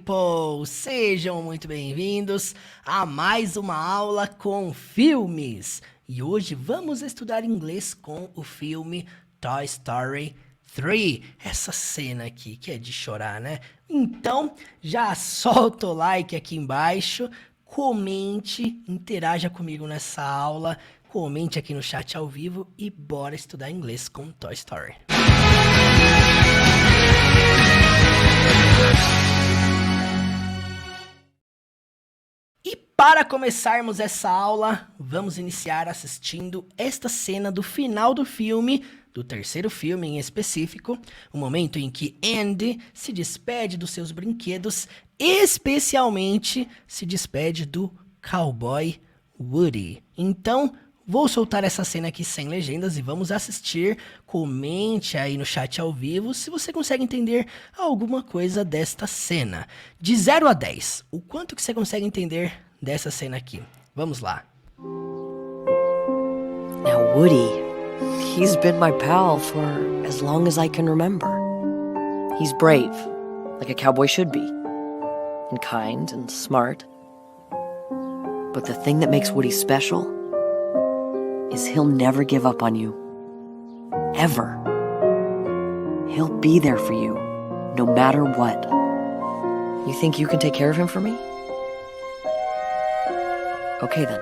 people! Sejam muito bem-vindos a mais uma aula com filmes. E hoje vamos estudar inglês com o filme Toy Story 3. Essa cena aqui que é de chorar, né? Então, já solta o like aqui embaixo, comente, interaja comigo nessa aula, comente aqui no chat ao vivo e bora estudar inglês com Toy Story. E para começarmos essa aula, vamos iniciar assistindo esta cena do final do filme, do terceiro filme em específico, o momento em que Andy se despede dos seus brinquedos, especialmente se despede do cowboy Woody. Então, vou soltar essa cena aqui sem legendas e vamos assistir. Comente aí no chat ao vivo se você consegue entender alguma coisa desta cena. De 0 a 10, o quanto que você consegue entender dessa cena aqui? Vamos lá. Now Woody, he's been my pal for as long as I can remember. He's brave, like a cowboy should be, and kind and smart. But the thing that makes Woody special is he'll never give up on you. Ever. He'll be there for you, no matter what. You think you can take care of him for me? Okay then.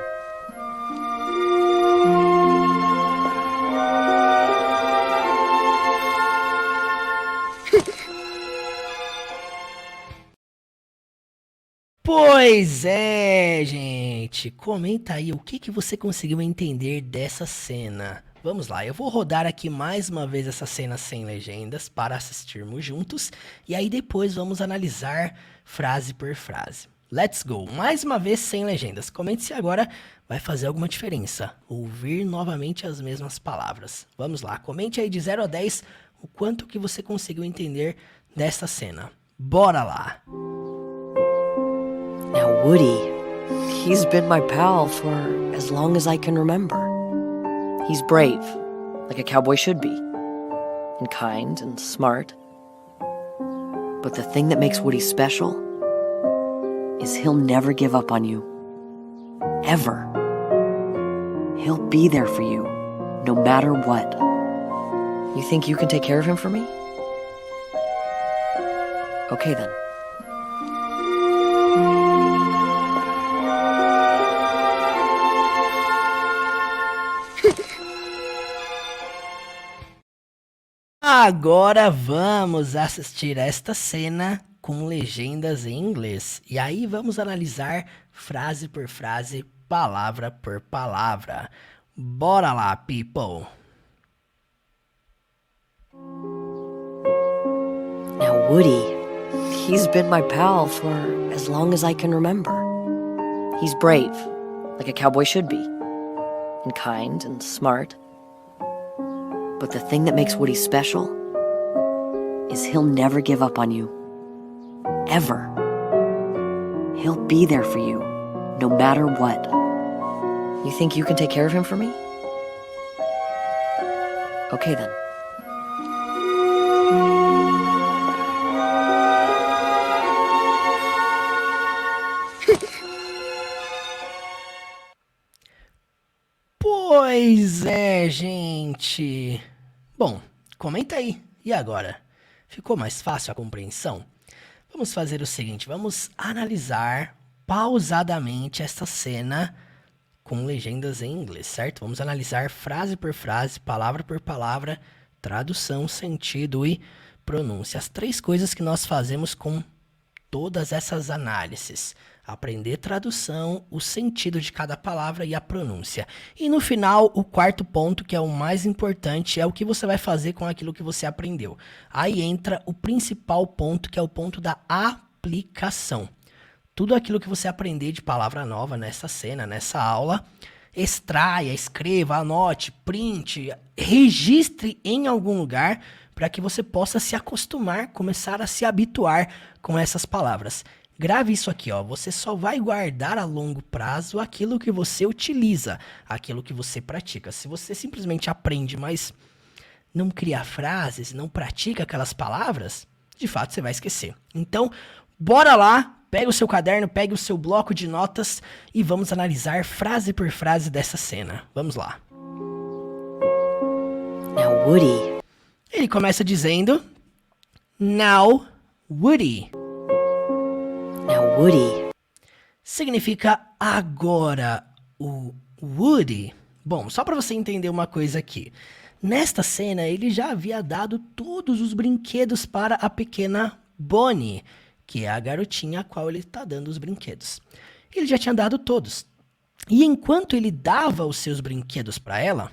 Pois é, gente. Comenta aí o que você conseguiu entender dessa cena. Vamos lá, eu vou rodar aqui mais uma vez essa cena sem legendas para assistirmos juntos. E aí depois vamos analisar frase por frase. Let's go. Mais uma vez sem legendas. Comente se agora vai fazer alguma diferença. Ouvir novamente as mesmas palavras. Vamos lá, comente aí de 0 a 10 o quanto que você conseguiu entender dessa cena. Bora lá! Now Woody, he's been my pal for as long as I can remember. He's brave, like a cowboy should be, and kind and smart. But the thing that makes Woody special is he'll never give up on you. Ever. He'll be there for you, no matter what. You think you can take care of him for me? Okay then. Agora vamos assistir esta cena com legendas em inglês. E aí vamos analisar frase por frase, palavra por palavra. Bora lá, people! Now Woody, he's been my pal for as long as I can remember. He's brave, like a cowboy should be, and kind and smart. But the thing that makes Woody special is he'll never give up on you. Ever. He'll be there for you, no matter what. You think you can take care of him for me? Okay then. Pois é, gente. Bom, comenta aí. E agora? Ficou mais fácil a compreensão? Vamos fazer o seguinte, vamos analisar pausadamente esta cena com legendas em inglês, certo? Vamos analisar frase por frase, palavra por palavra, tradução, sentido e pronúncia. As três coisas que nós fazemos com todas essas análises. Aprender tradução, o sentido de cada palavra e a pronúncia. E no final, o quarto ponto, que é o mais importante, é o que você vai fazer com aquilo que você aprendeu. Aí entra o principal ponto, que é o ponto da aplicação. Tudo aquilo que você aprender de palavra nova nessa cena, nessa aula, extraia, escreva, anote, print, registre em algum lugar para que você possa se acostumar, começar a se habituar com essas palavras. Grave isso aqui, ó. Você só vai guardar a longo prazo aquilo que você utiliza, aquilo que você pratica. Se você simplesmente aprende, mas não cria frases, não pratica aquelas palavras, de fato você vai esquecer. Então, Bora lá, pega o seu caderno, pega o seu bloco de notas e vamos analisar frase por frase dessa cena. Vamos lá. Now, Woody. Ele começa dizendo, Now, Woody. Now, Woody. Significa agora. O Woody. Bom, só para você entender uma coisa aqui. Nesta cena, ele já havia dado todos os brinquedos para a pequena Bonnie, que é a garotinha a qual ele está dando os brinquedos. Ele já tinha dado todos. E enquanto ele dava os seus brinquedos para ela,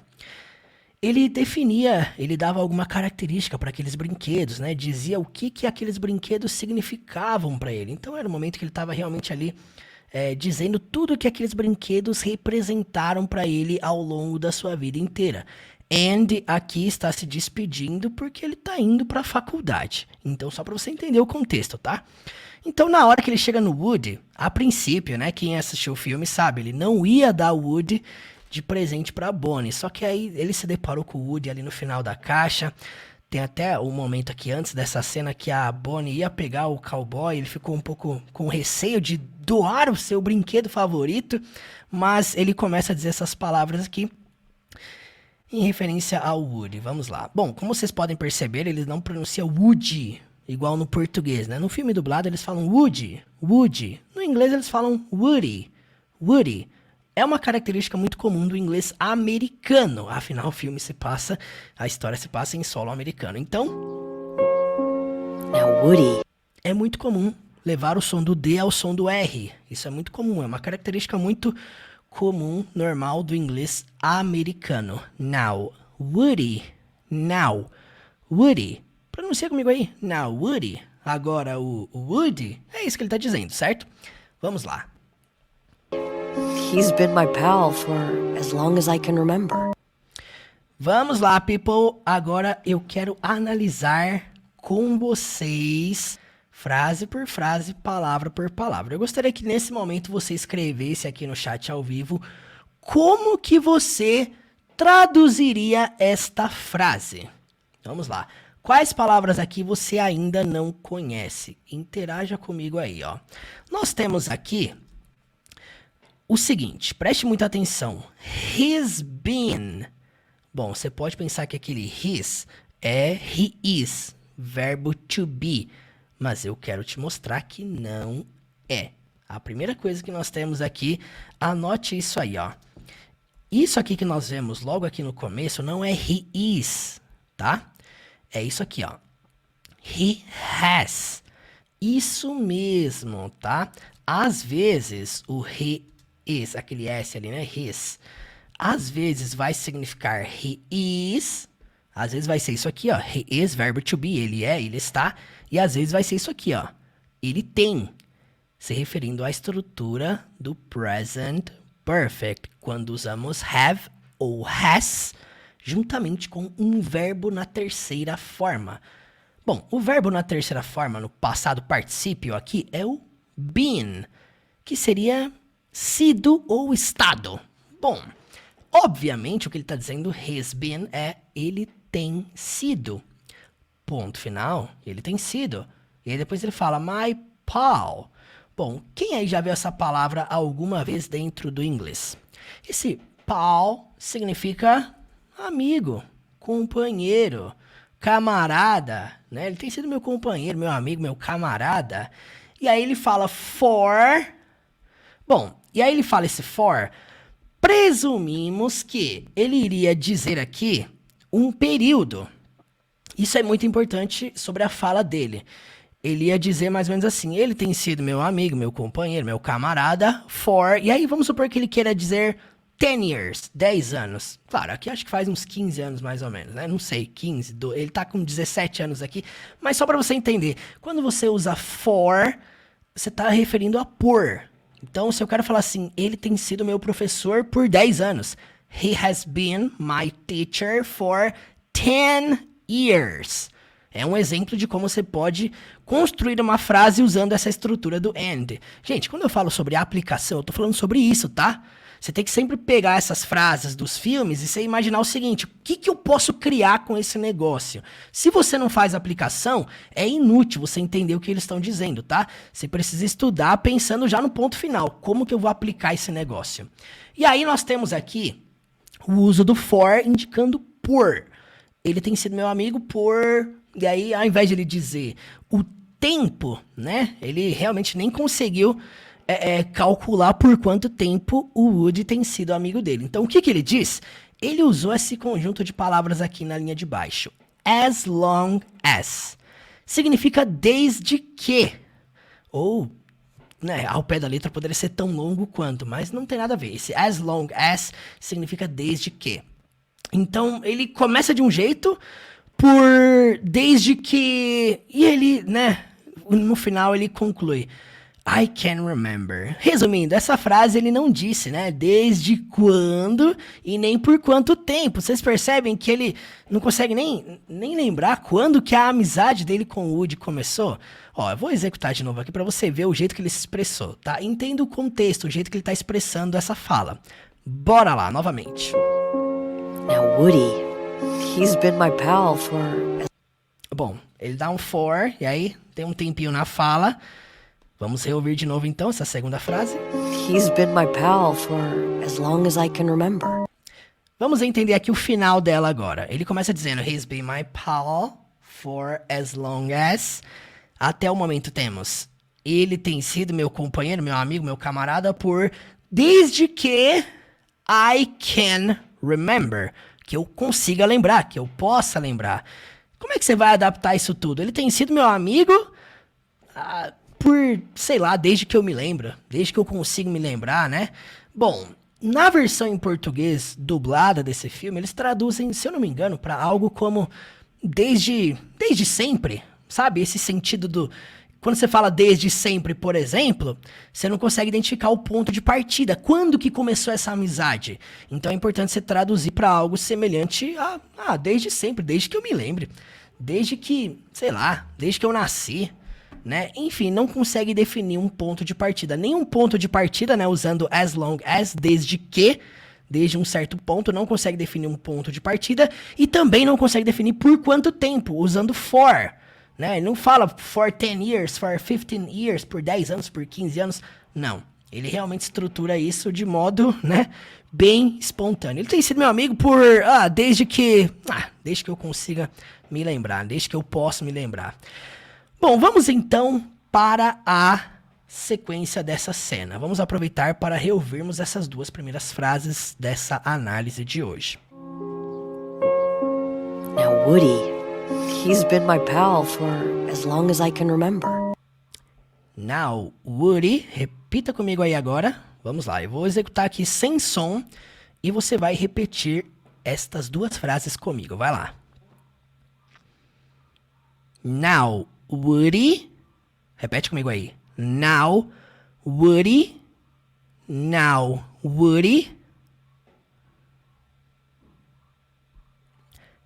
ele definia, ele dava alguma característica para aqueles brinquedos, né? Dizia o que aqueles brinquedos significavam para ele. Então era o momento que ele estava realmente ali dizendo tudo que aqueles brinquedos representaram para ele ao longo da sua vida inteira. Andy aqui está se despedindo porque ele está indo para a faculdade. Então, só para você entender o contexto, tá? Então, na hora que ele chega no Woody, a princípio, né, quem assistiu o filme sabe, ele não ia dar o Woody de presente para Bonnie. Só que aí ele se deparou com o Woody ali no final da caixa. Tem até um momento aqui antes dessa cena que a Bonnie ia pegar o cowboy, ele ficou um pouco com receio de doar o seu brinquedo favorito, mas ele começa a dizer essas palavras aqui em referência ao Woody. Vamos lá. Bom, como vocês podem perceber, eles não pronunciam Woody igual no português, né? No filme dublado eles falam Woody, Woody. No inglês eles falam Woody, Woody. É uma característica muito comum do inglês americano. Afinal, o filme a história se passa em solo americano. Então, Now, Woody. é muito comum levar o som do D ao som do R. Isso é muito comum, é uma característica muito comum, normal do inglês americano. Now, Woody. Now, Woody. Pronuncia comigo aí. Now, Woody. Agora, o Woody. É isso que ele está dizendo, certo? Vamos lá. He's been my pal for as long as I can remember. Vamos lá, people. Agora eu quero analisar com vocês, frase por frase, palavra por palavra. Eu gostaria que nesse momento você escrevesse aqui no chat ao vivo como que você traduziria esta frase. Vamos lá. Quais palavras aqui você ainda não conhece? Interaja comigo aí, ó. Nós temos aqui o seguinte, preste muita atenção. He's been. Bom, você pode pensar que aquele his é he is, verbo to be. Mas eu quero te mostrar que não é. A primeira coisa que nós temos aqui, anote isso aí, ó. Isso aqui que nós vemos logo aqui no começo não é he is, tá? É isso aqui, ó. He has. Isso mesmo, tá? Às vezes, o he is, aquele S ali, né? His. Às vezes vai significar he is. Às vezes vai ser isso aqui, ó. He is, verbo to be. Ele é, ele está. E às vezes vai ser isso aqui, ó. Ele tem. Se referindo à estrutura do present perfect. Quando usamos have ou has juntamente com um verbo na terceira forma. Bom, o verbo na terceira forma, no passado particípio aqui, é o been, que seria sido ou estado. Bom, obviamente o que ele está dizendo, has been, é ele tem sido. Ponto final, ele tem sido. E aí depois ele fala, my pal. Bom, quem aí já viu essa palavra alguma vez dentro do inglês? Esse pal significa amigo, companheiro, camarada, né? Ele tem sido meu companheiro, meu amigo, meu camarada. E aí ele fala for. Bom, e aí ele fala esse for. Presumimos que ele iria dizer aqui um período. Isso é muito importante sobre a fala dele. Ele ia dizer mais ou menos assim, ele tem sido meu amigo, meu companheiro, meu camarada, for... E aí vamos supor que ele queira dizer 10 years, 10 anos. Claro, aqui acho que faz uns 15 anos mais ou menos, né? Não sei, 15, ele tá com 17 anos aqui. Mas só para você entender, quando você usa for, você tá referindo a por. Então, se eu quero falar assim, ele tem sido meu professor por 10 anos. He has been my teacher for 10 years. É um exemplo de como você pode construir uma frase usando essa estrutura do and. Gente, quando eu falo sobre aplicação, eu tô falando sobre isso, tá? Você tem que sempre pegar essas frases dos filmes e você imaginar o seguinte, o que eu posso criar com esse negócio? Se você não faz aplicação, é inútil você entender o que eles estão dizendo, tá? Você precisa estudar pensando já no ponto final, como que eu vou aplicar esse negócio. E aí nós temos aqui o uso do for indicando por. Ele tem sido meu amigo por... E aí, ao invés de ele dizer o tempo, né? Ele realmente nem conseguiu calcular por quanto tempo o Woody tem sido amigo dele. Então, o que ele diz? Ele usou esse conjunto de palavras aqui na linha de baixo. As long as. Significa desde que. Ou, né, ao pé da letra poderia ser tão longo quanto, mas não tem nada a ver. Esse as long as significa desde que. Então, ele começa de um jeito por desde que... E ele, né, no final ele conclui... I can remember. Resumindo, essa frase ele não disse, né? Desde quando e nem por quanto tempo. Vocês percebem que ele não consegue nem lembrar quando que a amizade dele com o Woody começou? Ó, eu vou executar de novo aqui pra você ver o jeito que ele se expressou, tá? Entenda o contexto, o jeito que ele tá expressando essa fala. Bora lá, novamente. Now, Woody, he's been my pal for... Bom, ele dá um for, e aí tem um tempinho na fala... Vamos reouvir de novo então essa segunda frase. He's been my pal for as long as I can remember. Vamos entender aqui o final dela agora. Ele começa dizendo, he's been my pal for as long as... Até o momento temos, ele tem sido meu companheiro, meu amigo, meu camarada por... Desde que I can remember. Que eu consiga lembrar, que eu possa lembrar. Como é que você vai adaptar isso tudo? Ele tem sido meu amigo... por, sei lá, desde que eu me lembro, desde que eu consigo me lembrar, né? Bom, na versão em português dublada desse filme, eles traduzem, se eu não me engano, para algo como desde sempre, sabe? Esse sentido do... Quando você fala desde sempre, por exemplo, você não consegue identificar o ponto de partida. Quando que começou essa amizade? Então é importante você traduzir para algo semelhante a desde sempre, desde que eu me lembre. Desde que, sei lá, desde que eu nasci. Né? Enfim, não consegue definir um ponto de partida. Nenhum ponto de partida, né? Usando as long as, desde um certo ponto, não consegue definir um ponto de partida. E também não consegue definir por quanto tempo, usando for. Né? Ele não fala for 10 years, for 15 years, por 10 anos, por 15 anos. Não. Ele realmente estrutura isso de modo, né, bem espontâneo. Ele tem sido meu amigo por, desde que eu consiga me lembrar, desde que eu possa me lembrar. Bom, vamos então para a sequência dessa cena. Vamos aproveitar para reouvirmos essas duas primeiras frases dessa análise de hoje. Now, Woody, he's been my pal for as long as I can remember. Now, Woody, repita comigo aí agora. Vamos lá, eu vou executar aqui sem som e você vai repetir estas duas frases comigo. Vai lá. Now, Woody, repete comigo aí. Now, Woody,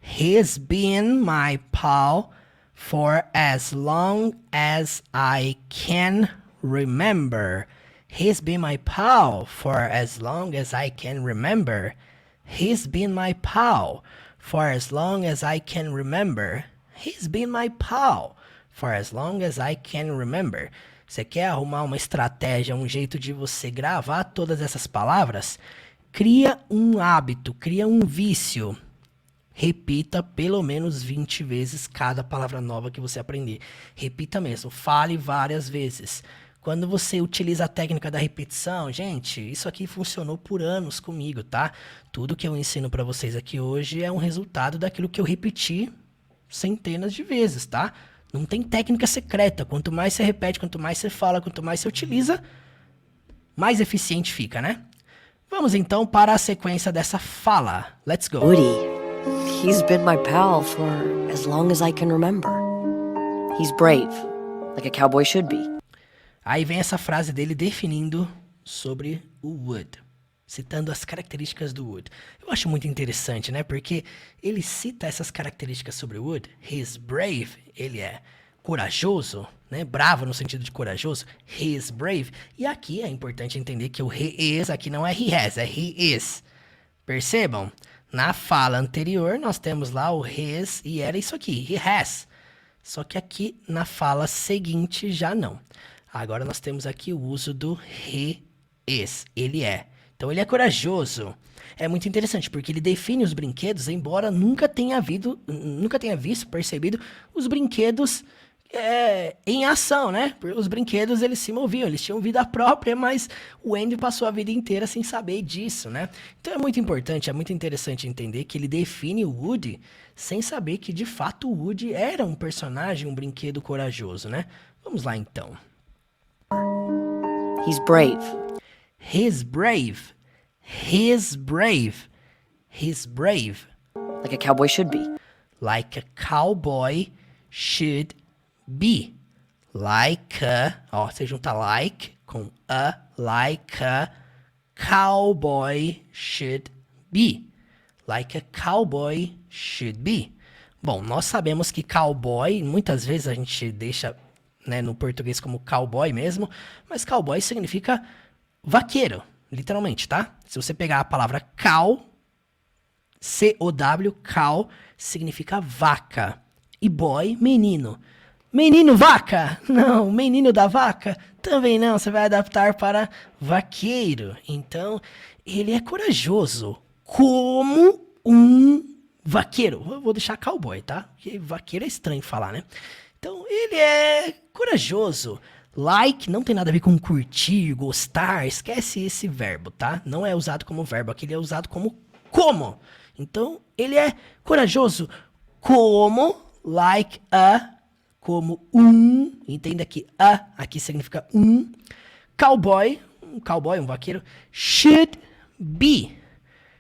he's been my pal for as long as I can remember. He's been my pal for as long as I can remember. He's been my pal for as long as I can remember. He's been my pal for as long as I can remember. Você quer arrumar uma estratégia, um jeito de você gravar todas essas palavras? Cria um hábito, cria um vício. Repita pelo menos 20 vezes cada palavra nova que você aprender. Repita mesmo, fale várias vezes. Quando você utiliza a técnica da repetição, gente, isso aqui funcionou por anos comigo, tá? Tudo que eu ensino para vocês aqui hoje é um resultado daquilo que eu repeti centenas de vezes, tá? Não tem técnica secreta. Quanto mais você repete, quanto mais você fala, quanto mais você utiliza, mais eficiente fica, né? Vamos então para a sequência dessa fala. Let's go. Woody, he's been my pal for as long as I can remember. He's brave, like a cowboy should be. Aí vem essa frase dele definindo sobre o Wood, citando as características do Wood. Eu acho muito interessante, né? Porque ele cita essas características sobre o Wood. He's brave, ele é corajoso, né? Bravo no sentido de corajoso. He is brave. E aqui é importante entender que o he is aqui não é he has, é he is. Percebam? Na fala anterior, nós temos lá o his e era isso aqui, he has. Só que aqui na fala seguinte já não. Agora nós temos aqui o uso do he is, ele é. Então ele é corajoso. É muito interessante porque ele define os brinquedos, embora nunca tenha visto, percebido os brinquedos em ação, né? Os brinquedos, eles se moviam, eles tinham vida própria, mas o Andy passou a vida inteira sem saber disso, né? Então é muito importante, é muito interessante entender que ele define o Woody sem saber que, de fato, o Woody era um personagem, um brinquedo corajoso, né? Vamos lá, então. He's brave. He's brave. He's brave. He's brave. Like a cowboy should be. Like a cowboy should be. Like a... Ó, você junta like com a. Like a cowboy should be. Like a cowboy should be. Bom, nós sabemos que cowboy, muitas vezes a gente deixa, né, no português como cowboy mesmo, mas cowboy significa vaqueiro, literalmente, tá? Se você pegar a palavra cow, C-O-W, cow, significa vaca. E boy, menino. Menino vaca? Não. Menino da vaca? Também não. Você vai adaptar para vaqueiro. Então, ele é corajoso como um vaqueiro. Eu vou deixar cowboy, tá? Porque vaqueiro é estranho falar, né? Então, ele é corajoso. Like não tem nada a ver com curtir, gostar. Esquece esse verbo, tá? Não é usado como verbo. Aqui ele é usado como. Então, ele é corajoso como, like a, como um, entenda que a aqui significa um, cowboy, um vaqueiro, should be.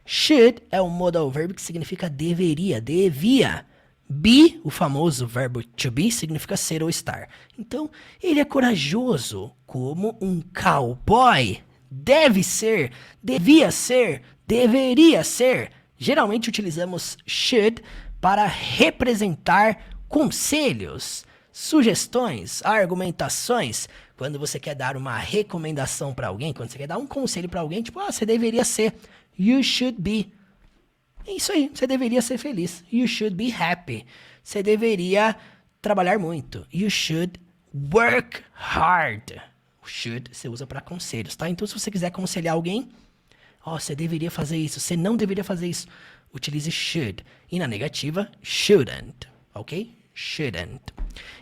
Should é um modal verb que significa deveria, devia. Be, o famoso verbo to be, significa ser ou estar. Então, ele é corajoso como um cowboy. Deve ser, devia ser, deveria ser. Geralmente utilizamos should para representar conselhos, sugestões, argumentações. Quando você quer dar uma recomendação para alguém, quando você quer dar um conselho para alguém, tipo, você deveria ser, you should be. É isso aí, você deveria ser feliz. You should be happy. Você deveria trabalhar muito. You should work hard. O should você usa para conselhos, tá? Então, se você quiser aconselhar alguém, você deveria fazer isso, você não deveria fazer isso, utilize should. E na negativa, shouldn't, ok? Shouldn't.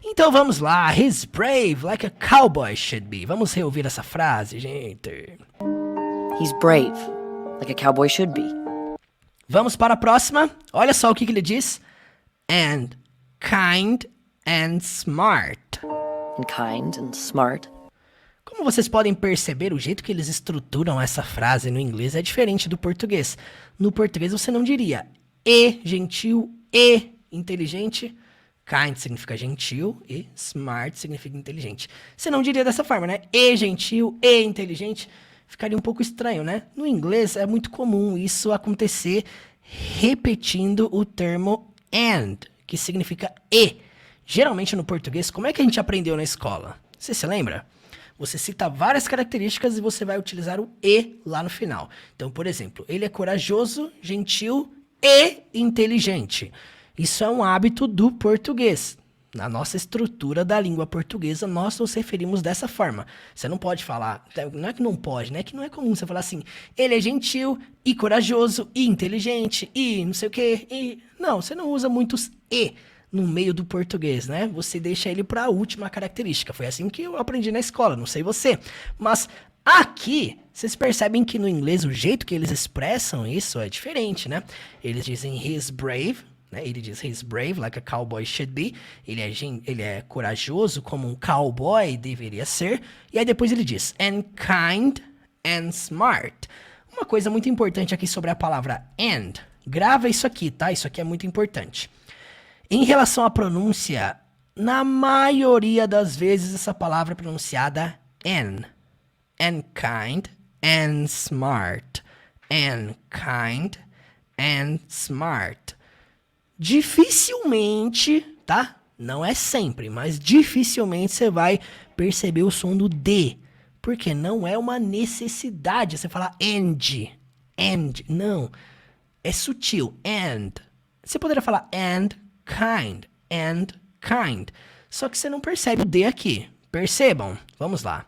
Então, vamos lá. He's brave like a cowboy should be. Vamos reouvir essa frase, gente. He's brave, like a cowboy should be. Vamos para a próxima. Olha só o que ele diz. And kind and smart. And kind and smart. Como vocês podem perceber, o jeito que eles estruturam essa frase no inglês é diferente do português. No português você não diria e gentil, e inteligente. Kind significa gentil e smart significa inteligente. Você não diria dessa forma, né? E gentil, e inteligente. Ficaria um pouco estranho, né? No inglês é muito comum isso acontecer repetindo o termo and, que significa e. Geralmente no português, como é que a gente aprendeu na escola? Você se lembra? Você cita várias características e você vai utilizar o e lá no final. Então, por exemplo, ele é corajoso, gentil e inteligente. Isso é um hábito do português. Na nossa estrutura da língua portuguesa, nós nos referimos dessa forma. Você não pode falar, não é que não pode, né? É que não é comum você falar assim, ele é gentil e corajoso e inteligente e não sei o quê. E... Não, você não usa muitos e no meio do português, né? Você deixa ele para a última característica. Foi assim que eu aprendi na escola, não sei você. Mas aqui, vocês percebem que no inglês o jeito que eles expressam isso é diferente, né? Eles dizem he's brave. Ele diz, he's brave, like a cowboy should be. Ele é corajoso, como um cowboy deveria ser. E aí depois ele diz, and kind and smart. Uma coisa muito importante aqui sobre a palavra and. Grava isso aqui, tá? Isso aqui é muito importante. Em relação à pronúncia, na maioria das vezes essa palavra é pronunciada and. And kind and smart. And kind and smart. Dificilmente, tá? Não é sempre, mas dificilmente você vai perceber o som do D. Porque não é uma necessidade você falar and, não. É sutil, and. Você poderia falar and kind. Só que você não percebe o D aqui. Percebam? Vamos lá.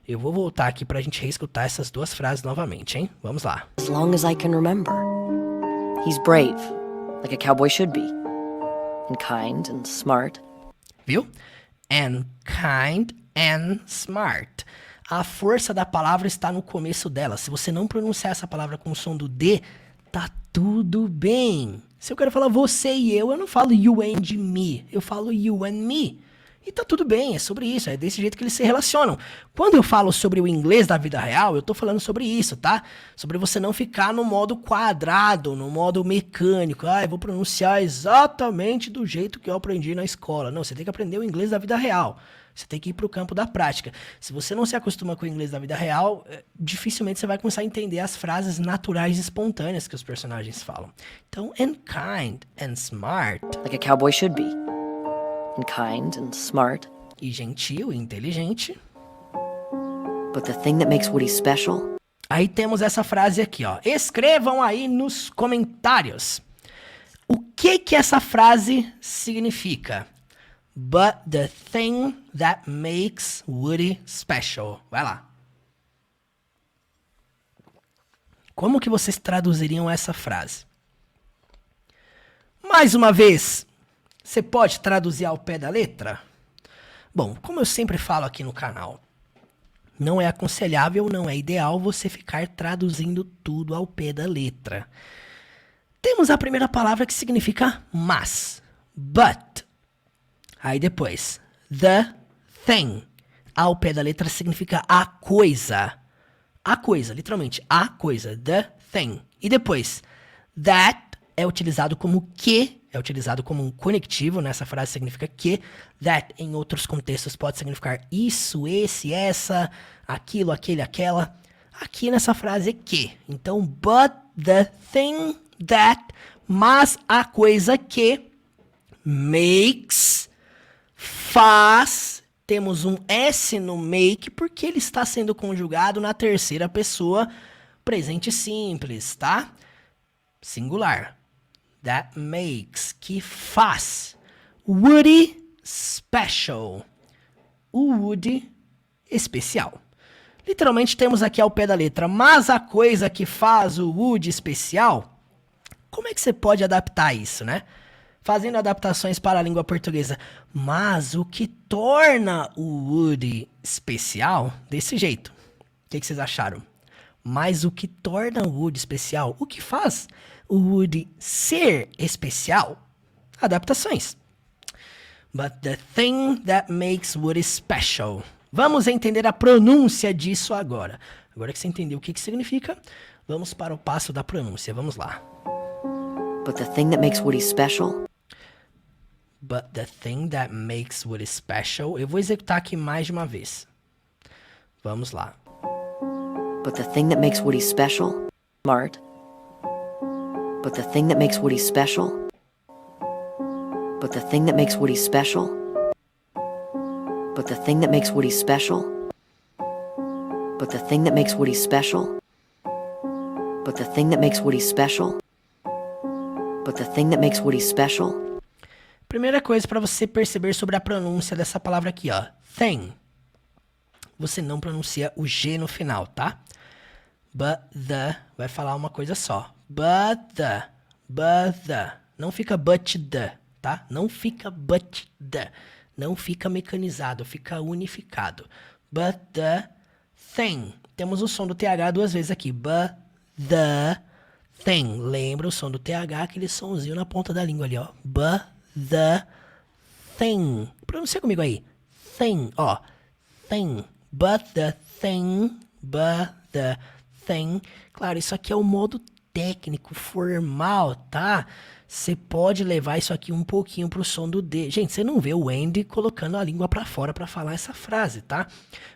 Eu vou voltar aqui pra gente reescutar essas duas frases novamente, hein? Vamos lá. As long as I can remember. He's brave, like a cowboy should be. And kind and smart. Viu? And kind and smart. A força da palavra está no começo dela. Se você não pronunciar essa palavra com o som do D, tá tudo bem. Se eu quero falar você e eu não falo you and me. Eu falo you and me. E tá tudo bem, é sobre isso, é desse jeito que eles se relacionam. Quando eu falo sobre o inglês da vida real, eu tô falando sobre isso, tá? Sobre você não ficar no modo quadrado, no modo mecânico. Eu vou pronunciar exatamente do jeito que eu aprendi na escola. Não, você tem que aprender o inglês da vida real. Você tem que ir pro campo da prática. Se você não se acostuma com o inglês da vida real, dificilmente você vai começar a entender as frases naturais e espontâneas que os personagens falam. Então, and kind and smart. Like a cowboy should be. And kind and smart. E gentil e inteligente. But the thing that makes Woody special. Aí temos essa frase aqui, ó. Escrevam aí nos comentários. O que essa frase significa? But the thing that makes Woody special. Vai lá. Como que vocês traduziriam essa frase? Mais uma vez, você pode traduzir ao pé da letra? Bom, como eu sempre falo aqui no canal, não é aconselhável, não é ideal você ficar traduzindo tudo ao pé da letra. Temos a primeira palavra que significa mas, but. Aí depois, the thing. Ao pé da letra significa a coisa. A coisa, literalmente, a coisa, the thing. E depois, that é utilizado como que, é utilizado como um conectivo, nessa frase significa que. That, em outros contextos, pode significar isso, esse, essa, aquilo, aquele, aquela. Aqui nessa frase é que. Então, but the thing that, mas a coisa que, makes, faz, temos um S no make, porque ele está sendo conjugado na terceira pessoa, presente simples, tá? Singular. That makes, que faz. Woody special. O Woody especial. Literalmente temos aqui ao pé da letra, mas a coisa que faz o Woody especial, como é que você pode adaptar isso, né? Fazendo adaptações para a língua portuguesa. Mas o que torna o Woody especial, desse jeito. O que vocês acharam? Mas o que torna o Woody especial, o que faz o Woody ser especial? Adaptações. But the thing that makes Woody special. Vamos entender a pronúncia disso agora. Agora que você entendeu o que significa, vamos para o passo da pronúncia. Vamos lá. But the thing that makes Woody special. But the thing that makes Woody special. Eu vou executar aqui mais de uma vez. Vamos lá. But the thing that makes Woody special. Smart. But the thing that makes Woody special. But the thing that makes Woody special. But the thing that makes Woody special. But the thing that makes Woody special. But the thing that makes Woody special. But the thing that makes Woody special. Primeira coisa para você perceber sobre a pronúncia dessa palavra aqui, ó. Thing. Você não pronuncia o G no final, tá? But the, vai falar uma coisa só. But the. Não fica but the, tá? Não fica but the. Não fica mecanizado, fica unificado. But the thing. Temos o som do TH duas vezes aqui. But the thing. Lembra o som do TH, aquele sonzinho na ponta da língua ali, ó. But the thing. Pronuncia comigo aí. Thing, ó. Thing. But the thing. But the thing. Claro, isso aqui é o modo técnico, formal, tá? Você pode levar isso aqui um pouquinho pro som do D. Gente, você não vê o Andy colocando a língua pra fora pra falar essa frase, tá?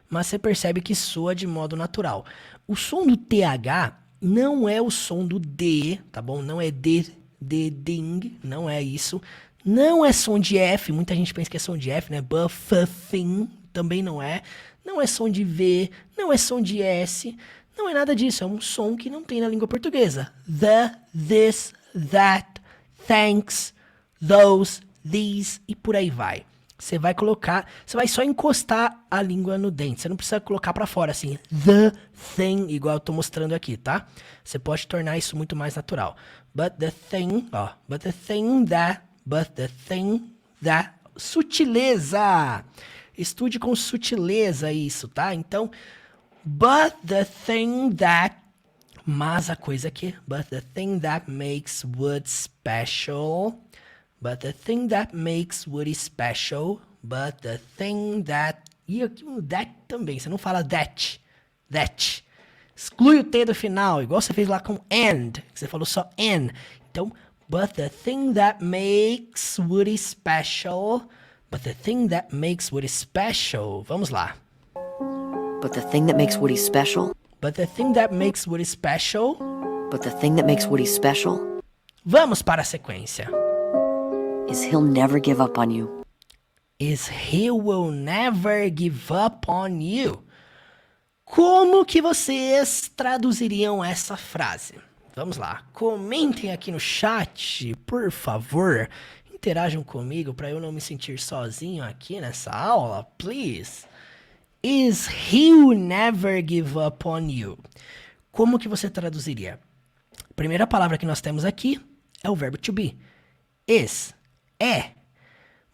Mas você percebe que soa de modo natural. O som do TH não é o som do D, tá bom? Não é D, ding, não é isso. Não é som de F, muita gente pensa que é som de F, né? Buffing, também não é. Não é som de V, não é som de S, não é nada disso. É um som que não tem na língua portuguesa. The, this, that, thanks, those, these e por aí vai. Você vai colocar, você vai só encostar a língua no dente. Você não precisa colocar pra fora assim, the thing, igual eu tô mostrando aqui, tá? Você pode tornar isso muito mais natural. But the thing, ó, but the thing that, sutileza. Estude com sutileza isso, tá? Então, but the thing that, mas a coisa que, but the thing that makes wood special. But the thing that makes wood special, but the thing that... E aqui um that também, você não fala that. Exclui o T do final, igual você fez lá com and, que você falou só N. Então, but the thing that makes wood special, but the thing that makes wood special. Vamos lá. But the thing that makes Woody special, But the thing that makes wood special. but the thing that makes Woody special Vamos para a sequência. is he'll never give up on you. Is he will never give up on you. Como que vocês traduziriam essa frase? Vamos lá, comentem aqui no chat, por favor. Interajam comigo para eu não me sentir sozinho aqui nessa aula, please. Is he'll never give up on you. Como que você traduziria? A primeira palavra que nós temos aqui é o verbo to be. Is, é.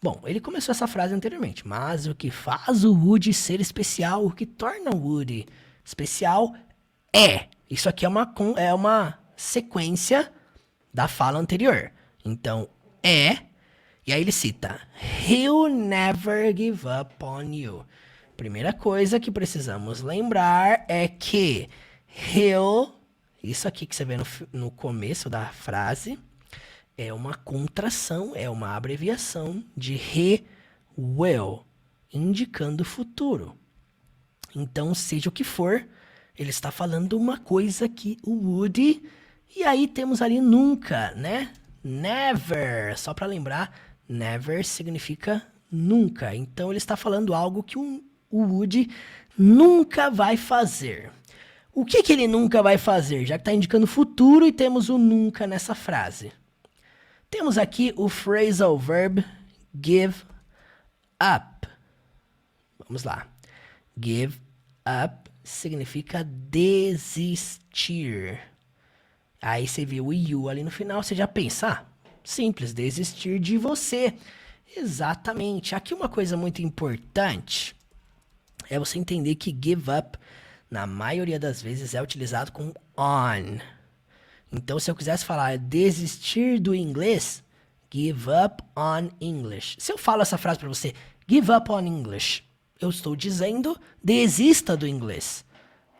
Bom, ele começou essa frase anteriormente, mas o que faz o Woody ser especial, o que torna o Woody especial é. Isso aqui é uma sequência da fala anterior. Então, é, e aí ele cita, he'll never give up on you. Primeira coisa que precisamos lembrar é que he'll, isso aqui que você vê no começo da frase, é uma contração, é uma abreviação de he will, indicando o futuro. Então, seja o que for, ele está falando uma coisa que o Woody, e aí temos ali nunca, né? Never, só para lembrar, never significa nunca. Então, ele está falando algo que o Woody nunca vai fazer. O que ele nunca vai fazer? Já que está indicando futuro e temos o nunca nessa frase. Temos aqui o phrasal verb give up. Vamos lá. Give up significa desistir. Aí você viu o you ali no final, você já pensa, simples, desistir de você. Exatamente. Aqui uma coisa muito importante é você entender que give up, na maioria das vezes, é utilizado com on. Então, se eu quisesse falar desistir do inglês, give up on English. Se eu falo essa frase para você, give up on English, eu estou dizendo desista do inglês.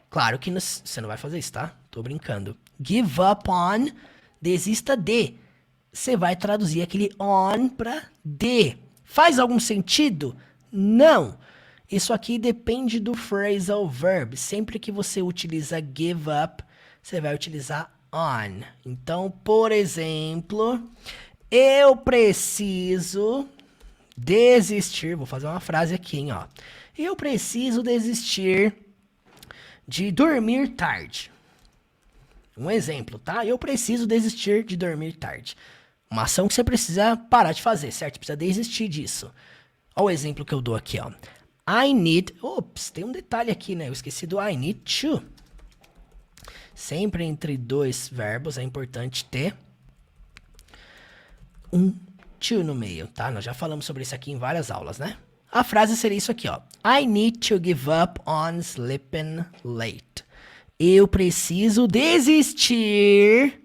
Claro que você não vai fazer isso, tá? Tô brincando. Give up on, desista de. Você vai traduzir aquele on para de. Faz algum sentido? Não. Isso aqui depende do phrasal verb. Sempre que você utiliza give up, você vai utilizar on. Então, por exemplo, eu preciso desistir. Vou fazer uma frase aqui, hein, ó. Eu preciso desistir de dormir tarde. Um exemplo, tá? Eu preciso desistir de dormir tarde. Uma ação que você precisa parar de fazer, certo? Precisa desistir disso. Olha o exemplo que eu dou aqui, ó. I need... Ops, tem um detalhe aqui, né? Eu esqueci do I need to. Sempre entre dois verbos é importante ter um to no meio, tá? Nós já falamos sobre isso aqui em várias aulas, né? A frase seria isso aqui, ó. I need to give up on sleeping late. Eu preciso desistir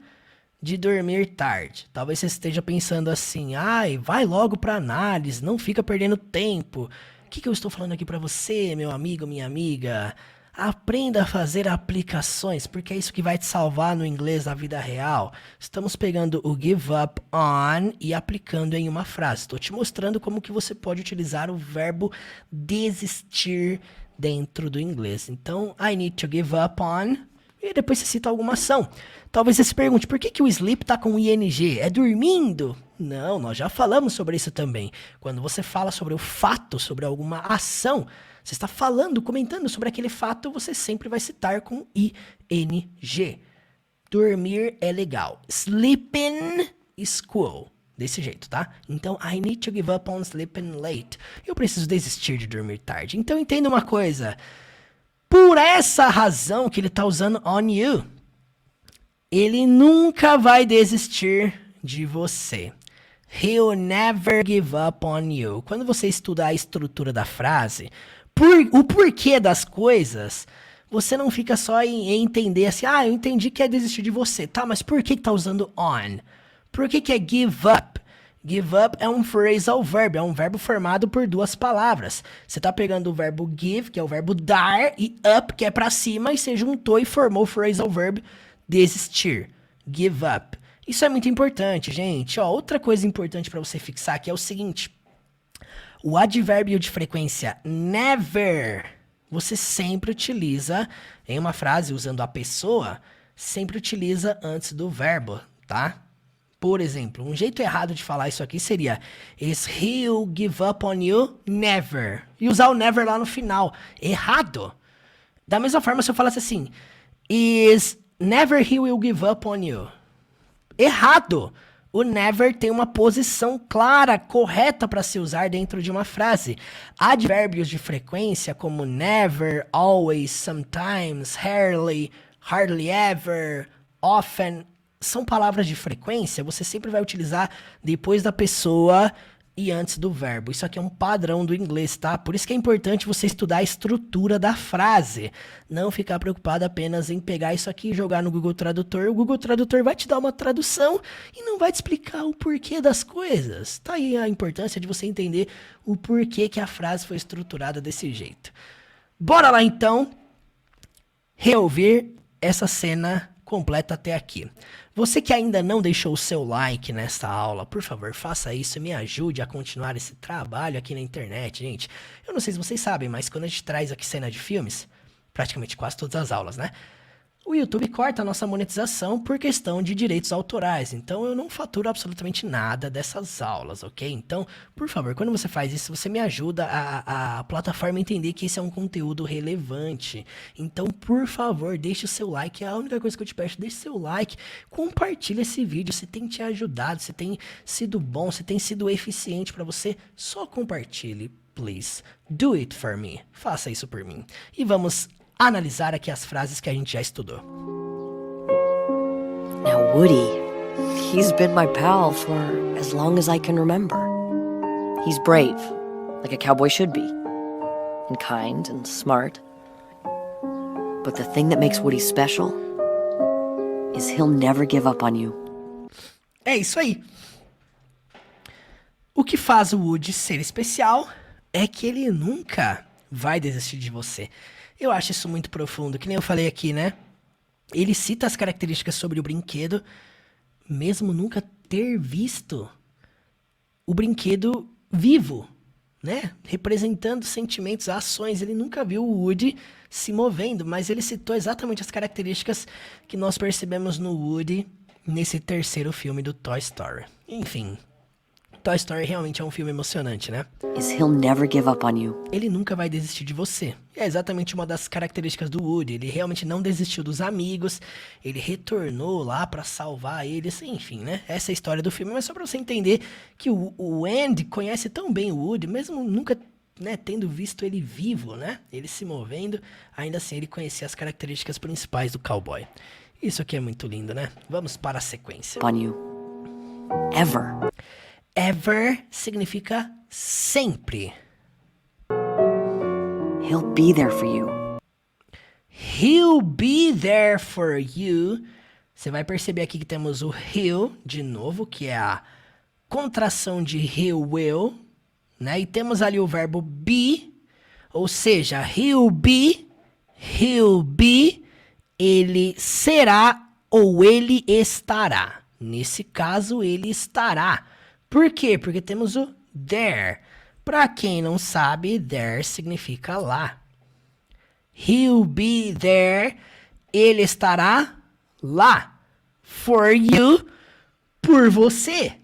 de dormir tarde. Talvez você esteja pensando assim, ai, vai logo para análise, não fica perdendo tempo. O que eu estou falando aqui para você, meu amigo, minha amiga? Aprenda a fazer aplicações, porque é isso que vai te salvar no inglês na vida real. Estamos pegando o give up on e aplicando em uma frase. Estou te mostrando como que você pode utilizar o verbo desistir dentro do inglês. Então, I need to give up on, e depois você cita alguma ação. Talvez você se pergunte, por que o sleep está com ing? É dormindo? Não, nós já falamos sobre isso também. Quando você fala sobre o fato, sobre alguma ação, você está falando, comentando sobre aquele fato, você sempre vai citar com ing. Dormir é legal. Sleeping is cool. Desse jeito, tá? Então, I need to give up on sleeping late. Eu preciso desistir de dormir tarde. Então, entenda uma coisa. Por essa razão que ele tá usando on you, ele nunca vai desistir de você. He'll never give up on you. Quando você estuda a estrutura da frase, o porquê das coisas, você não fica só em entender assim, eu entendi que é desistir de você, tá? Mas por que tá usando on? Por que é give up? Give up é um phrasal verb, é um verbo formado por duas palavras. Você tá pegando o verbo give, que é o verbo dar, e up, que é pra cima, e você juntou e formou o phrasal verb desistir. Give up. Isso é muito importante, gente. Outra coisa importante pra você fixar aqui é o seguinte. O advérbio de frequência never, você sempre utiliza em uma frase usando a pessoa, sempre utiliza antes do verbo, tá? Por exemplo, um jeito errado de falar isso aqui seria Is he'll give up on you? Never. E usar o never lá no final. Errado. Da mesma forma, se eu falasse assim Is never he will give up on you? Errado. O never tem uma posição clara, correta para se usar dentro de uma frase. Advérbios de frequência como never, always, sometimes, rarely, hardly ever, often, são palavras de frequência, você sempre vai utilizar depois da pessoa e antes do verbo. Isso aqui é um padrão do inglês, tá? Por isso que é importante você estudar a estrutura da frase. Não ficar preocupado apenas em pegar isso aqui e jogar no Google Tradutor. O Google Tradutor vai te dar uma tradução e não vai te explicar o porquê das coisas. Tá aí a importância de você entender o porquê que a frase foi estruturada desse jeito. Bora lá então reouvir essa cena completa até aqui. Você que ainda não deixou o seu like nesta aula, por favor, faça isso e me ajude a continuar esse trabalho aqui na internet, gente. Eu não sei se vocês sabem, mas quando a gente traz aqui cena de filmes, praticamente quase todas as aulas, né? O YouTube corta a nossa monetização por questão de direitos autorais, então eu não faturo absolutamente nada dessas aulas, ok? Então, por favor, quando você faz isso, você me ajuda a plataforma a entender que esse é um conteúdo relevante. Então, por favor, deixe o seu like, é a única coisa que eu te peço, deixe o seu like, compartilhe esse vídeo, se tem te ajudado, se tem sido bom, se tem sido eficiente para você, só compartilhe, please. Do it for me, faça isso por mim. E vamos analisar aqui as frases que a gente já estudou. Now, Woody, he's been my pal for as long as I can remember. He's brave, like a cowboy should be, and kind and smart. But the thing that makes Woody special is he'll never give up on you. É isso aí. O que faz o Woody ser especial é que ele nunca vai desistir de você. Eu acho isso muito profundo, que nem eu falei aqui, né? Ele cita as características sobre o brinquedo, mesmo nunca ter visto o brinquedo vivo, né? Representando sentimentos, ações. Ele nunca viu o Woody se movendo, mas ele citou exatamente as características que nós percebemos no Woody nesse terceiro filme do Toy Story. Enfim, Toy Story realmente é um filme emocionante, né? Is he'll never give up on you. Ele nunca vai desistir de você. É exatamente uma das características do Woody. Ele realmente não desistiu dos amigos. Ele retornou lá pra salvar eles. Enfim, né? Essa é a história do filme. Mas só pra você entender que o Andy conhece tão bem o Woody, mesmo nunca, né, tendo visto ele vivo, né? Ele se movendo. Ainda assim, ele conhecia as características principais do cowboy. Isso aqui é muito lindo, né? Vamos para a sequência. On you. Ever. Ever significa sempre. He'll be there for you. He'll be there for you. Você vai perceber aqui que temos o he'll, de novo, que é a contração de he will, né? E temos ali o verbo be, ou seja, he'll be, ele será ou ele estará. Nesse caso, ele estará. Por quê? Porque temos o there. Para quem não sabe, there significa lá. He'll be there. Ele estará lá. For you. Por você.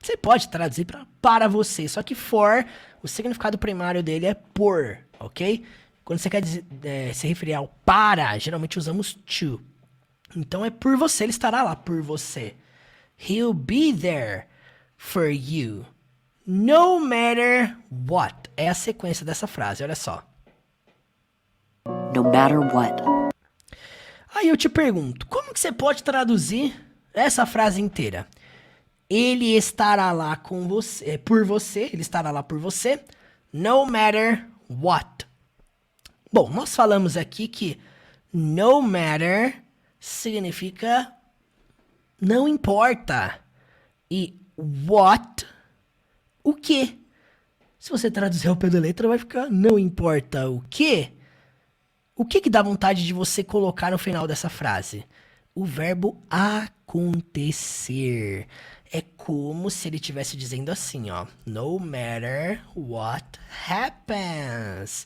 Você pode traduzir para você, só que for, o significado primário dele é por, ok? Quando você quer se referir ao para, geralmente usamos to. Então é por você, ele estará lá por você. He'll be there for you. No matter what. É a sequência dessa frase, olha só. No matter what. Aí eu te pergunto, como que você pode traduzir essa frase inteira? Ele estará lá com você, por você, ele estará lá por você, no matter what. Bom, nós falamos aqui que no matter significa não importa. E what, o quê? Se você traduzir ao pé da letra, vai ficar não importa o quê? O que dá vontade de você colocar no final dessa frase? O verbo acontecer. É como se ele estivesse dizendo assim, ó. No matter what happens.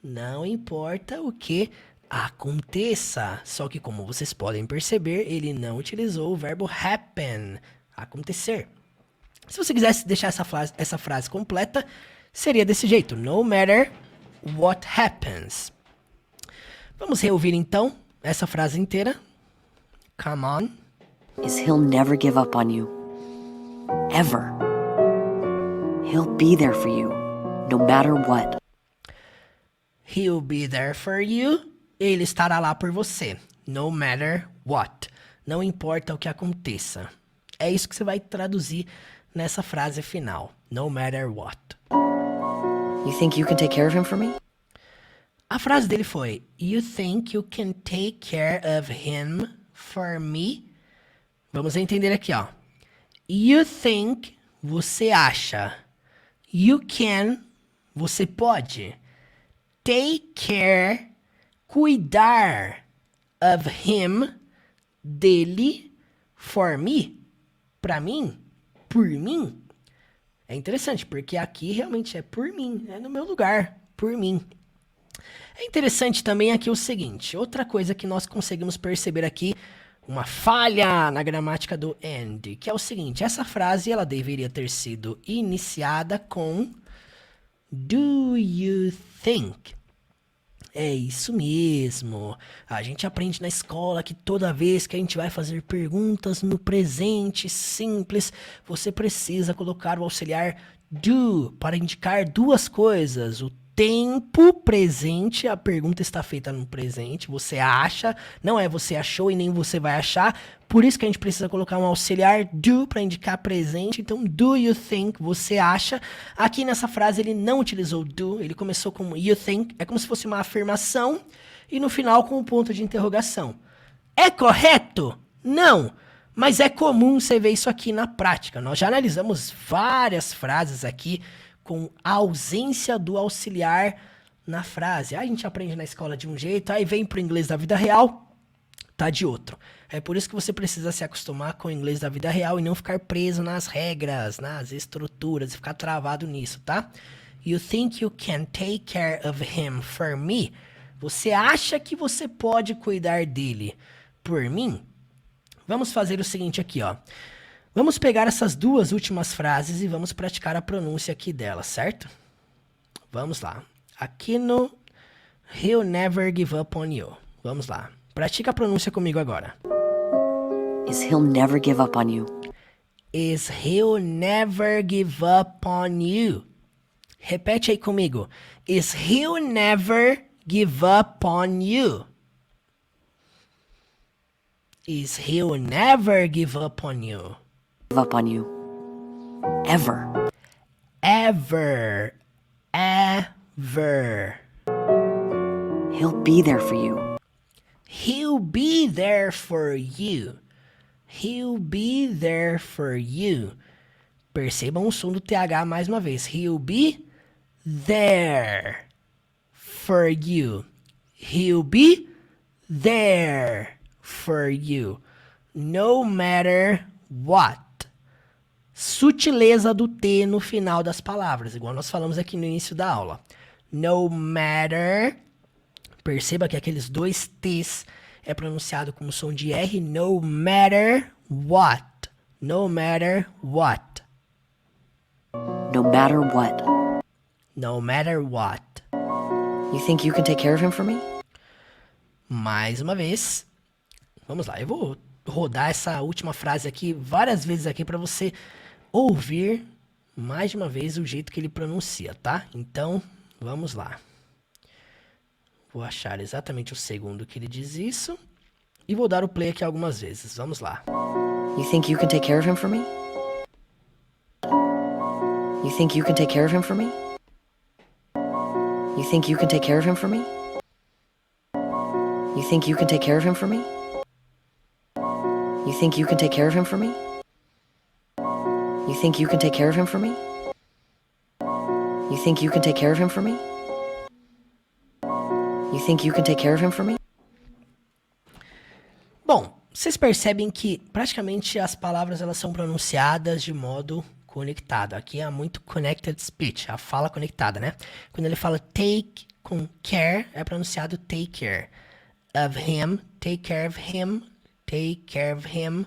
Não importa o que aconteça. Só que, como vocês podem perceber, ele não utilizou o verbo happen. Acontecer. Se você quisesse deixar essa frase completa, seria desse jeito. No matter what happens. Vamos reouvir então essa frase inteira. Come on. Is he'll never give up on you. Ever. He'll be there for you, no matter what. He'll be there for you. Ele estará lá por você. No matter what. Não importa o que aconteça. É isso que você vai traduzir nessa frase final. No matter what. You think you can take care of him for me? A frase dele foi: You think you can take care of him for me? Vamos entender aqui, ó. You think, você acha. You can, você pode. Take care, cuidar of him, dele, for me, pra mim, por mim. É interessante, porque aqui realmente é por mim, é no meu lugar, por mim. É interessante também aqui o seguinte, outra coisa que nós conseguimos perceber aqui, uma falha na gramática do and, que é o seguinte, essa frase ela deveria ter sido iniciada com do you think? É isso mesmo. A gente aprende na escola que toda vez que a gente vai fazer perguntas no presente simples, você precisa colocar o auxiliar do para indicar duas coisas. O tempo presente, a pergunta está feita no presente, você acha, não é você achou e nem você vai achar, por isso que a gente precisa colocar um auxiliar do para indicar presente, então do you think, você acha. Aqui nessa frase ele não utilizou do, ele começou com you think, é como se fosse uma afirmação e no final com um ponto de interrogação. É correto? Não, mas é comum você ver isso aqui na prática. Nós já analisamos várias frases aqui com a ausência do auxiliar na frase. Aí a gente aprende na escola de um jeito, aí vem pro inglês da vida real, tá de outro. É por isso que você precisa se acostumar com o inglês da vida real e não ficar preso nas regras, nas estruturas, e ficar travado nisso, tá? You think you can take care of him for me? Você acha que você pode cuidar dele por mim? Vamos fazer o seguinte aqui, ó. Vamos pegar essas duas últimas frases e vamos praticar a pronúncia aqui delas, certo? Vamos lá. Aqui no He'll never give up on you. Vamos lá. Pratica a pronúncia comigo agora. Is he'll never give up on you. Is he'll never give up on you. Repete aí comigo. Is he'll never give up on you. Is he'll never give up on you. Give up on you. Ever. Ever. Ever. He'll be there for you. He'll be there for you. He'll be there for you. Percebam o som do TH mais uma vez. He'll be there for you. He'll be there for you. No matter what. Sutileza do T no final das palavras, igual nós falamos aqui no início da aula. No matter. Perceba que aqueles dois T's é pronunciado com o som de R. No matter what. No matter what. no matter what. No matter what. You think you can take care of him for me? Mais uma vez. Vamos lá, eu vou rodar essa última frase aqui várias vezes aqui para você ouvir mais de uma vez o jeito que ele pronuncia, tá? Então, vamos lá. Vou achar exatamente o segundo que ele diz isso e vou dar o play aqui algumas vezes. Vamos lá. You think you can take care of him for me? You think you can take care of him for me? You think you can take care of him for me? You think you can take care of him for me? You think you can take care of him for me? You think you can take care of him for me? You think you can take care of him for me? You think you can take care of him for me? Bom, vocês percebem que praticamente as palavras elas são pronunciadas de modo conectado. Aqui é muito connected speech, a fala conectada, né? Quando ele fala take com care, é pronunciado take care of him, take care of him, take care of him,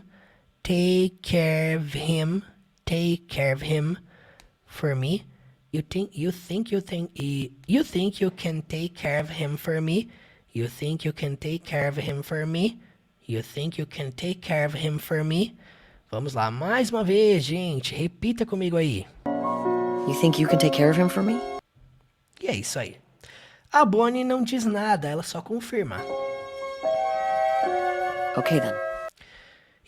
take care of him, take care of him for me. You think you can take care of him for me? You think you can take care of him for me? You think you can take care of him for me? Vamos lá, mais uma vez, gente. Repita comigo aí. You think you can take care of him for me? E é isso aí. A Bonnie não diz nada, ela só confirma. Okay then.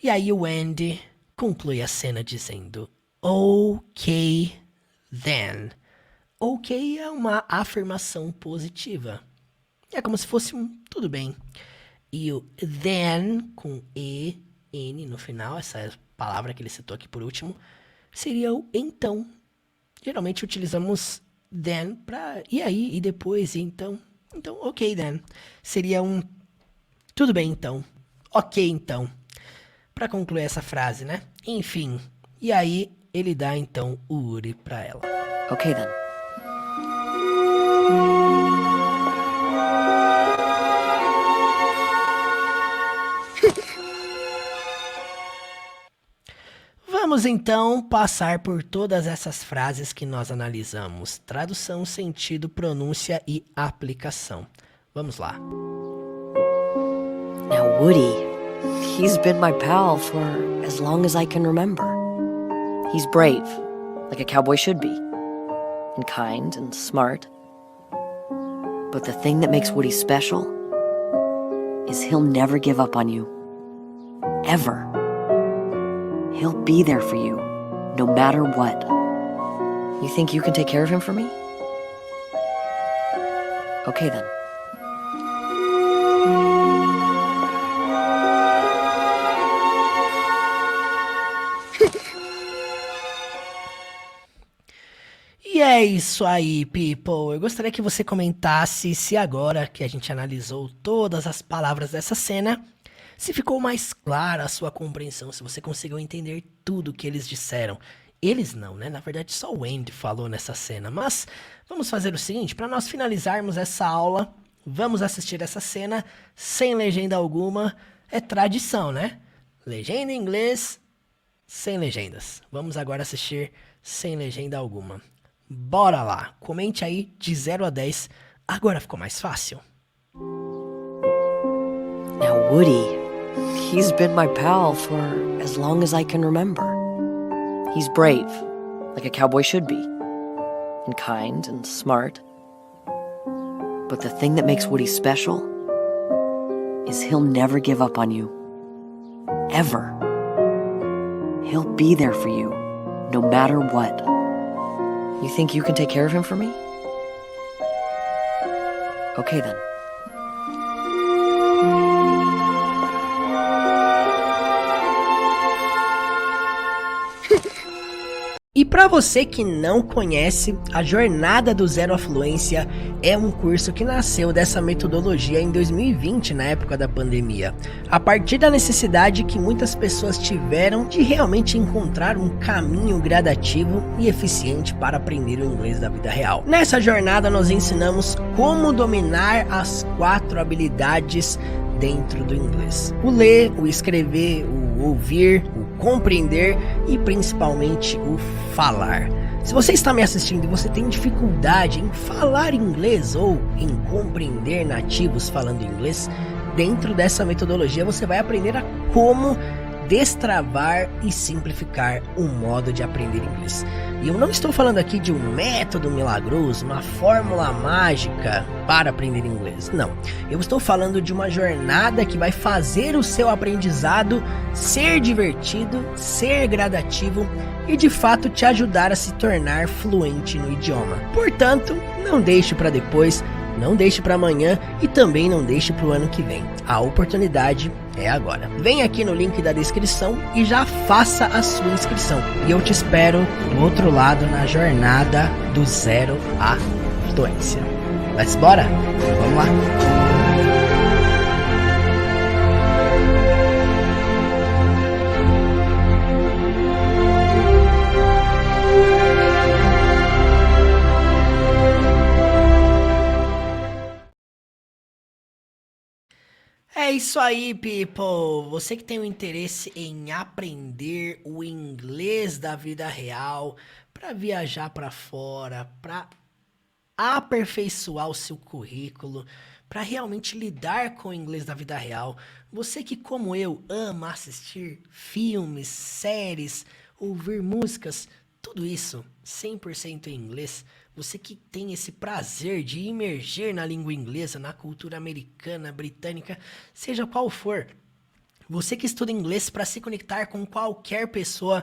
E aí o Andy conclui a cena dizendo ok then. Ok é uma afirmação positiva. É como se fosse um tudo bem. E o then com E-N no final, essa palavra que ele citou aqui por último, seria o então. Geralmente utilizamos then para e aí, e depois, e então. Então, ok then. Seria um tudo bem então. Ok então. Para concluir essa frase, né? Enfim. E aí ele dá então o Woody para ela. Okay then. Vamos então passar por todas essas frases que nós analisamos. Tradução, sentido, pronúncia e aplicação. Vamos lá. Now Woody, he's been my pal for as long as I can remember. He's brave, like a cowboy should be, and kind and smart. But the thing that makes Woody special is he'll never give up on you. Ever. He'll be there for you, no matter what. You think you can take care of him for me? Okay then. E é isso aí, people. Eu gostaria que você comentasse se agora que a gente analisou todas as palavras dessa cena, se ficou mais clara a sua compreensão, se você conseguiu entender tudo que eles disseram. Eles não, né? Na verdade, só o Andy falou nessa cena. Mas vamos fazer o seguinte, para nós finalizarmos essa aula, vamos assistir essa cena sem legenda alguma. É tradição, né? Legenda em inglês, sem legendas. Vamos agora assistir sem legenda alguma. Bora lá, comente aí de 0 a 10. Agora ficou mais fácil? Now Woody, he's been my pal for as long as I can remember. He's brave, like a cowboy should be, and kind and smart. But the thing that makes Woody special is he'll never give up on you. Ever. He'll be there for you, no matter what. You think you can take care of him for me? Okay then. E para você que não conhece, a Jornada do Zero à Fluência é um curso que nasceu dessa metodologia em 2020, na época da pandemia, a partir da necessidade que muitas pessoas tiveram de realmente encontrar um caminho gradativo e eficiente para aprender o inglês da vida real. Nessa jornada nós ensinamos como dominar as 4 habilidades dentro do inglês: o ler, o escrever, o ouvir, o compreender e principalmente o falar. Se você está me assistindo e você tem dificuldade em falar inglês ou em compreender nativos falando inglês, dentro dessa metodologia você vai aprender a como destravar e simplificar o modo de aprender inglês. E eu não estou falando aqui de um método milagroso, uma fórmula mágica para aprender inglês. Não, eu estou falando de uma jornada que vai fazer o seu aprendizado ser divertido, ser gradativo e de fato te ajudar a se tornar fluente no idioma. Portanto, não deixe para depois, não deixe para amanhã e também não deixe para o ano que vem. A oportunidade é agora. Vem aqui no link da descrição e já faça a sua inscrição. E eu te espero do outro lado na jornada do zero à fluência. Let's bora? Vamos lá! É isso aí, people! Você que tem o interesse em aprender o inglês da vida real, para viajar para fora, para aperfeiçoar o seu currículo, para realmente lidar com o inglês da vida real. Você que, como eu, ama assistir filmes, séries, ouvir músicas, tudo isso 100% em inglês. Você que tem esse prazer de imergir na língua inglesa, na cultura americana, britânica, seja qual for. Você que estuda inglês para se conectar com qualquer pessoa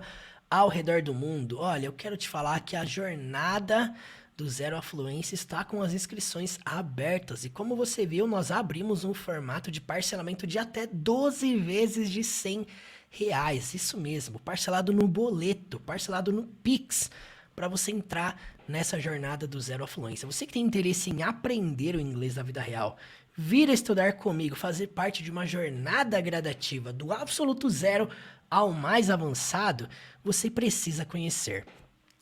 ao redor do mundo. Olha, eu quero te falar que a jornada do zero à fluência está com as inscrições abertas. E como você viu, nós abrimos um formato de parcelamento de até 12 vezes de R$100. Isso mesmo, parcelado no boleto, parcelado no Pix, para você entrar nessa jornada do zero à fluência. Você que tem interesse em aprender o inglês da vida real, vir estudar comigo, fazer parte de uma jornada gradativa do absoluto zero ao mais avançado, você precisa conhecer.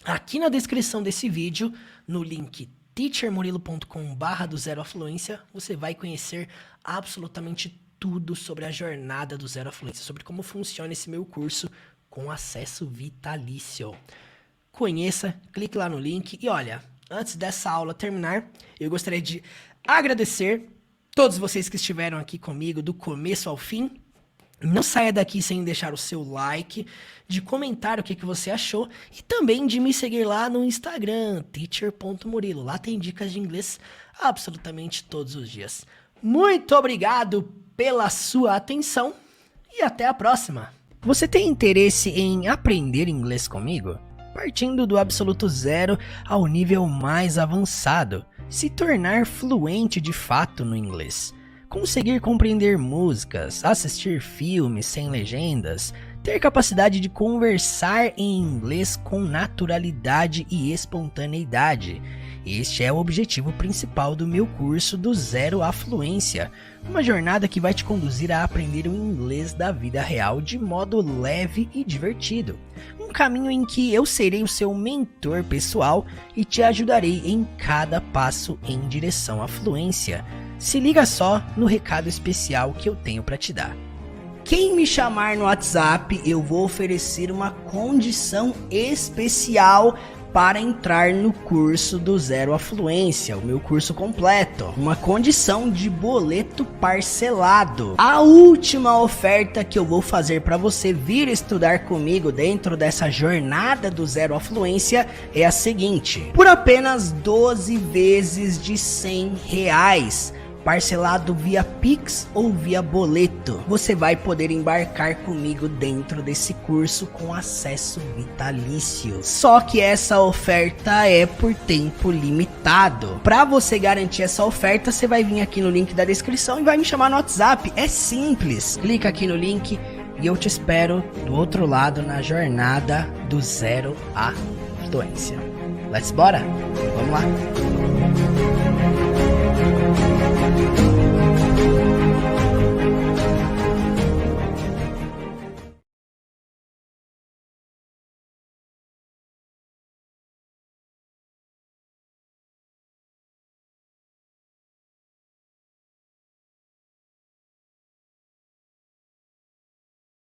Aqui na descrição desse vídeo, no link teachermurilo.com/, você vai conhecer absolutamente tudo sobre a jornada do zero à fluência, sobre como funciona esse meu curso com acesso vitalício. Conheça, clique lá no link e olha, antes dessa aula terminar, eu gostaria de agradecer todos vocês que estiveram aqui comigo do começo ao fim. Não saia daqui sem deixar o seu like, de comentar o que você achou e também de me seguir lá no Instagram, teacher.murilo. Lá tem dicas de inglês absolutamente todos os dias. Muito obrigado pela sua atenção e até a próxima. Você tem interesse em aprender inglês comigo? Partindo do absoluto zero ao nível mais avançado, se tornar fluente de fato no inglês, conseguir compreender músicas, assistir filmes sem legendas, ter capacidade de conversar em inglês com naturalidade e espontaneidade. Este é o objetivo principal do meu curso do zero à fluência, uma jornada que vai te conduzir a aprender o inglês da vida real de modo leve e divertido. Um caminho em que eu serei o seu mentor pessoal e te ajudarei em cada passo em direção à fluência. Se liga só no recado especial que eu tenho para te dar. Quem me chamar no WhatsApp, eu vou oferecer uma condição especial para entrar no curso do zero à fluência, o meu curso completo. Uma condição de boleto parcelado. A última oferta que eu vou fazer para você vir estudar comigo dentro dessa jornada do zero à fluência é a seguinte: por apenas 12 vezes de R$100, parcelado via Pix ou via boleto, você vai poder embarcar comigo dentro desse curso com acesso vitalício. Só que essa oferta é por tempo limitado. Para você garantir essa oferta, você vai vir aqui no link da descrição e vai me chamar no WhatsApp. É simples. Clica aqui no link e eu te espero do outro lado na jornada do zero à fluência. Let's bora? Vamos lá!